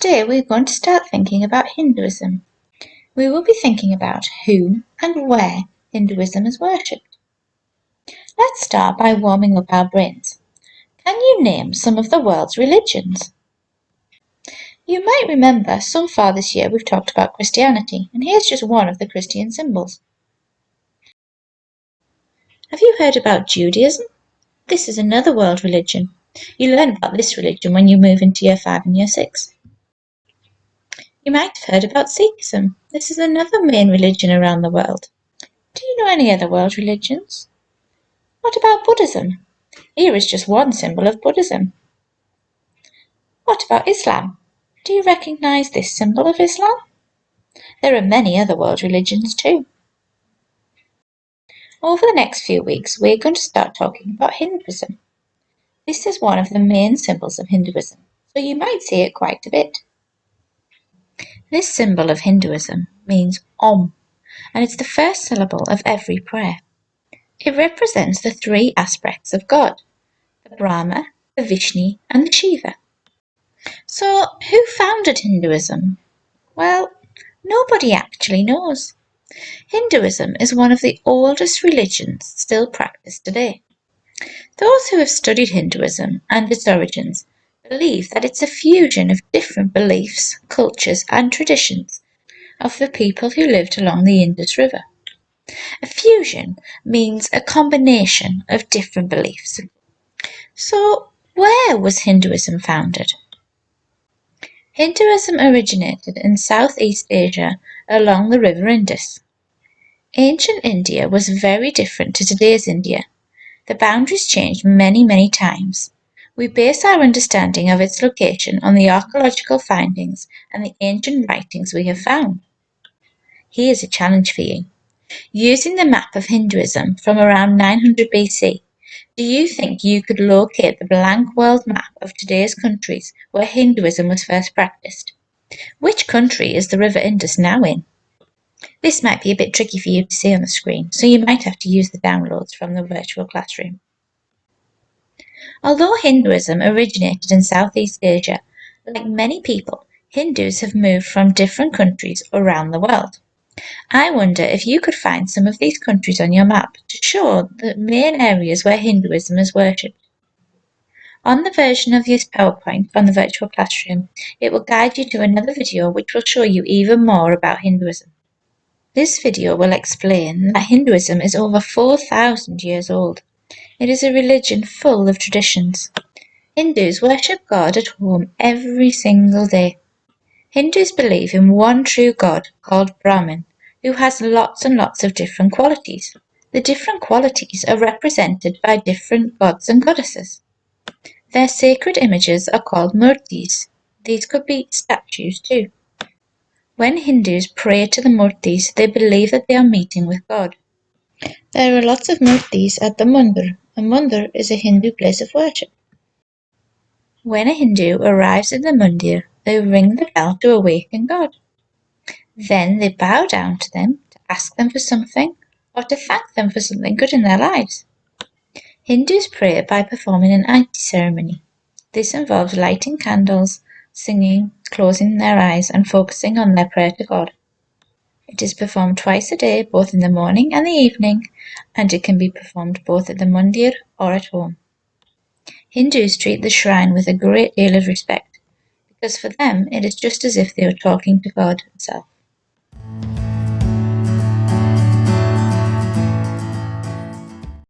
Today we're going to start thinking about Hinduism. We will be thinking about who and where Hinduism is worshipped. Let's start by warming up our brains. Can you name some of the world's religions? You might remember so far this year we've talked about Christianity, and here's just one of the Christian symbols. Have you heard about Judaism? This is another world religion. You learn about this religion when you move into Year 5 and Year 6. You might have heard about Sikhism. This is another main religion around the world. Do you know any other world religions? What about Buddhism? Here is just one symbol of Buddhism. What about Islam? Do you recognise this symbol of Islam? There are many other world religions too. Over the next few weeks, we're going to start talking about Hinduism. This is one of the main symbols of Hinduism, so you might see it quite a bit. This symbol of Hinduism means Om, and it's the first syllable of every prayer. It represents the three aspects of God, the Brahma, the Vishnu, and the Shiva. So, who founded Hinduism? Well, nobody actually knows. Hinduism is one of the oldest religions still practiced today. Those who have studied Hinduism and its origins believe that it's a fusion of different beliefs, cultures, and traditions of the people who lived along the Indus River. A fusion means a combination of different beliefs. So, where was Hinduism founded? Hinduism originated in Southeast Asia along the River Indus. Ancient India was very different to today's India. The boundaries changed many times. We base our understanding of its location on the archaeological findings and the ancient writings we have found. Here's a challenge for you. Using the map of Hinduism from around 900 BC, do you think you could locate the blank world map of today's countries where Hinduism was first practiced? Which country is the River Indus now in? This might be a bit tricky for you to see on the screen, so you might have to use the downloads from the virtual classroom. Although Hinduism originated in Southeast Asia, like many people, Hindus have moved from different countries around the world. I wonder if you could find some of these countries on your map to show the main areas where Hinduism is worshipped. On the version of this PowerPoint on the virtual classroom, it will guide you to another video which will show you even more about Hinduism. This video will explain that Hinduism is over 4,000 years old. It is a religion full of traditions. Hindus worship God at home every single day. Hindus believe in one true God called Brahman, who has lots and lots of different qualities. The different qualities are represented by different gods and goddesses. Their sacred images are called murtis. These could be statues too. When Hindus pray to the murtis, they believe that they are meeting with God. There are lots of murtis at the mandir. A mandir is a Hindu place of worship. When a Hindu arrives at the mandir, they ring the bell to awaken God. Then they bow down to them to ask them for something or to thank them for something good in their lives. Hindus pray by performing an arti ceremony. This involves lighting candles, singing, closing their eyes and focusing on their prayer to God. It is performed twice a day, both in the morning and the evening, and it can be performed both at the mandir or at home. Hindus treat the shrine with a great deal of respect, because for them it is just as if they were talking to God himself.